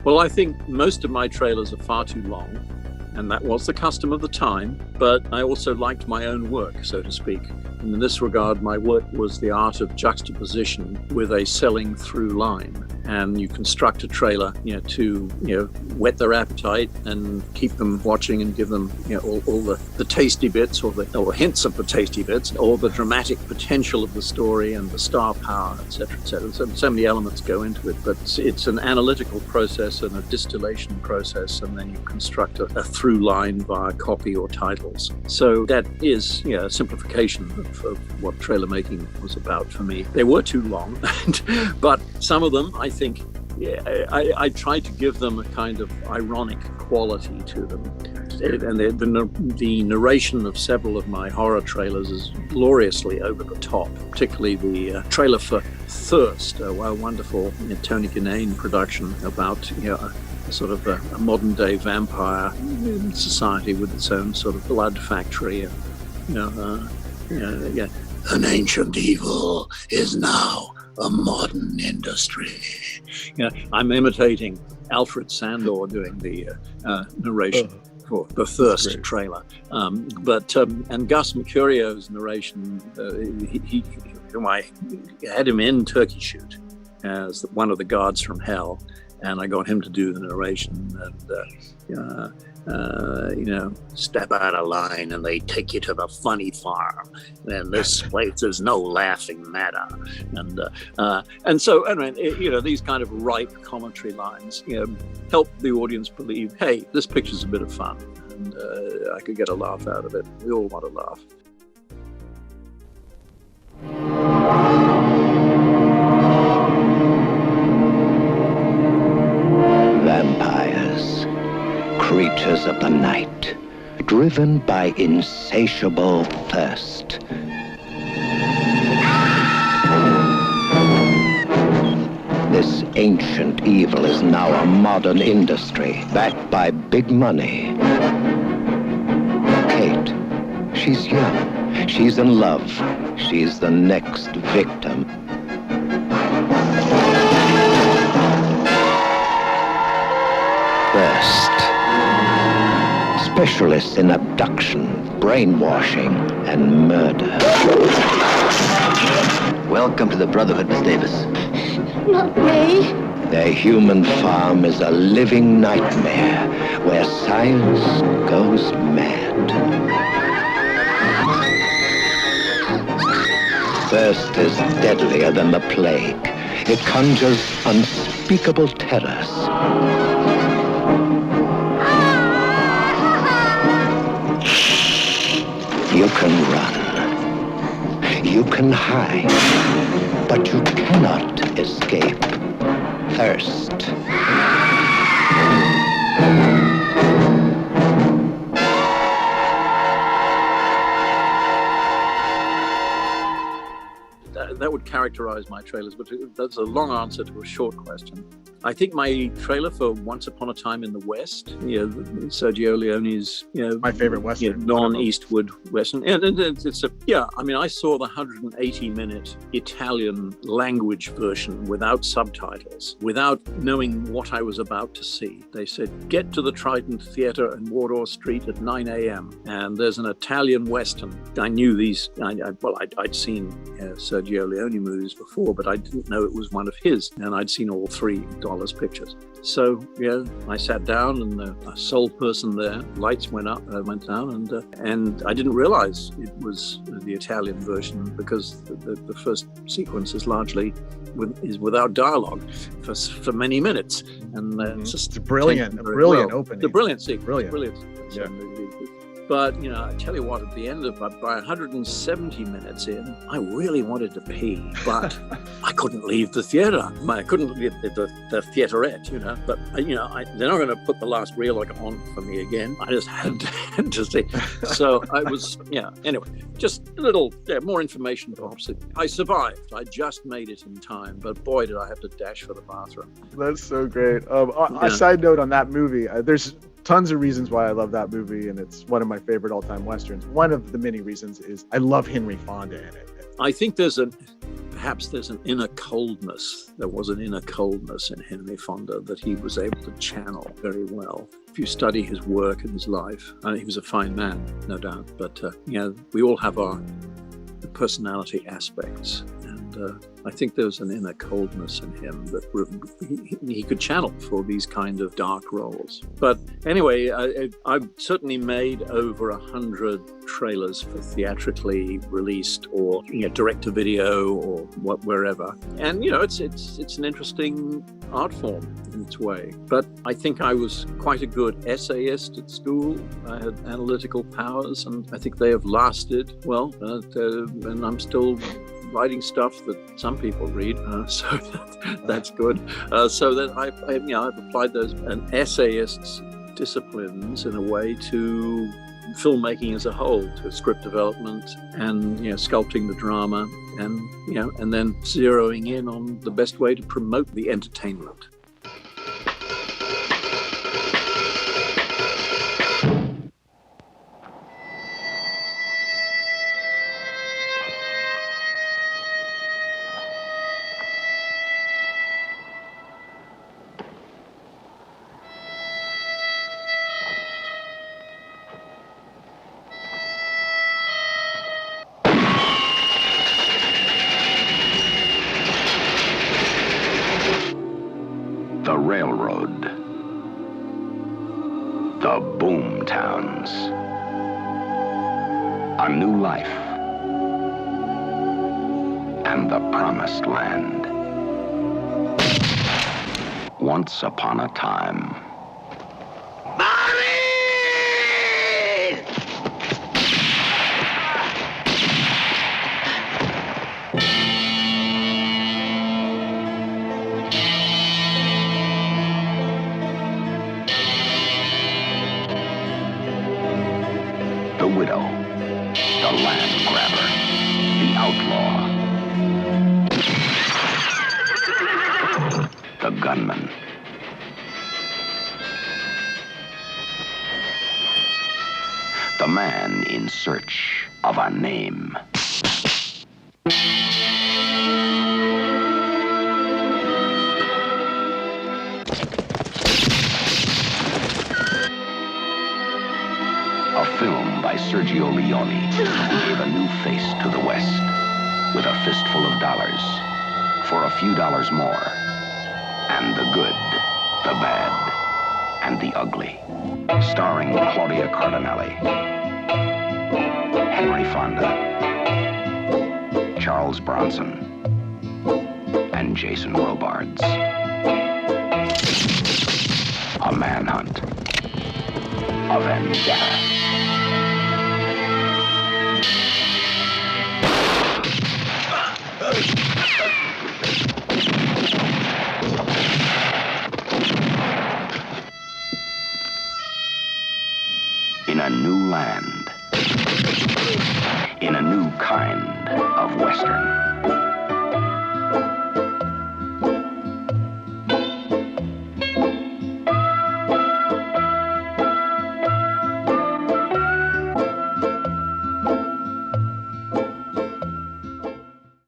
Well, I think most of my trailers are far too long, and that was the custom of the time, but I also liked my own work, so to speak. And in this regard, my work was the art of juxtaposition with a selling through line. And you construct a trailer, to, whet their appetite and keep them watching and give them, all the tasty bits or hints of the tasty bits, or the dramatic potential of the story and the star power, et cetera, et cetera. So many elements go into it, but it's an analytical process and a distillation process, and then you construct a through line via copy or titles. So that is, a simplification of what trailer making was about for me. They were too long, but some of them, I think, I tried to give them a kind of ironic quality to them. And the narration of several of my horror trailers is gloriously over the top, particularly the trailer for Thirst, a wonderful Tony Ginnane production about sort of a modern day vampire society with its own sort of blood factory. An ancient evil is now a modern industry. I'm imitating Alfred Sandor doing the narration for the Thirst trailer. And Gus Mercurio's narration, I had him in Turkey Shoot as one of the guards from hell, and I got him to do the narration, and step out of line and they take you to the funny farm, and this place is no laughing matter, and so anyway, these kind of ripe commentary lines help the audience believe, hey, this picture's a bit of fun, and I could get a laugh out of it. We all want to laugh. Vampires, creatures of the night, driven by insatiable thirst. This ancient evil is now a modern industry, backed by big money. Kate, she's young, she's in love, she's the next victim. Thirst. Specialists in abduction, brainwashing, and murder. Welcome to the Brotherhood, Miss Davis. Not me. Their human farm is a living nightmare where science goes mad. Thirst is deadlier than the plague. It conjures unspeakable terrors. You can run, you can hide, but you cannot escape thirst. That would characterize my trailers, but that's a long answer to a short question. I think my trailer for Once Upon a Time in the West, Sergio Leone's, my favorite Western, non-Eastwood Western. And it's I saw the 180-minute Italian language version without subtitles, without knowing what I was about to see. They said, get to the Trident Theatre in Wardour Street at 9 a.m. And there's an Italian Western. I knew these, I'd seen Sergio Leone movies before, but I didn't know it was one of his. And I'd seen all three Dollars pictures. So I sat down, and a sole person there, lights went down, and I didn't realize it was the Italian version, because the first sequence is largely without dialogue for many minutes, and it's a brilliant opening. The brilliant sequence, brilliant. Yeah. But, I tell you what, at the end of by 170 minutes in, I really wanted to pee, but I couldn't leave the theater. I couldn't leave the theaterette, but, they're not going to put the last reel on for me again. I just had to see. So I was, anyway, just a little more information, perhaps. I survived. I just made it in time, but boy, did I have to dash for the bathroom. That's so great. A side note on that movie, there's tons of reasons why I love that movie, and it's one of my favorite all-time Westerns. One of the many reasons is I love Henry Fonda in it. I think there's perhaps there's an inner coldness. There was an inner coldness in Henry Fonda that he was able to channel very well. If you study his work and his life, he was a fine man, no doubt, but we all have our personality aspects. And I think there was an inner coldness in him that he could channel for these kind of dark roles. But anyway, I've certainly made over 100 trailers for theatrically released or direct-to-video or wherever. And it's an interesting art form in its way. But I think I was quite a good essayist at school. I had analytical powers, and I think they have lasted well. And I'm still writing stuff that some people read, so that's good. So that I've applied those essayist's disciplines in a way to filmmaking as a whole, to script development and sculpting the drama, and then zeroing in on the best way to promote the entertainment. The railroad. The boom towns. A new life. And the promised land. Once upon a time. The widow, the land grabber, the outlaw, the gunman, the man in search of a name. A film by Sergio Leone, who gave a new face to the West with a fistful of dollars for a few dollars more. And the good, the bad, and the ugly. Starring Claudia Cardinale, Henry Fonda, Charles Bronson, and Jason Robards. A manhunt. A vendetta. In a new land, in a new kind of Western.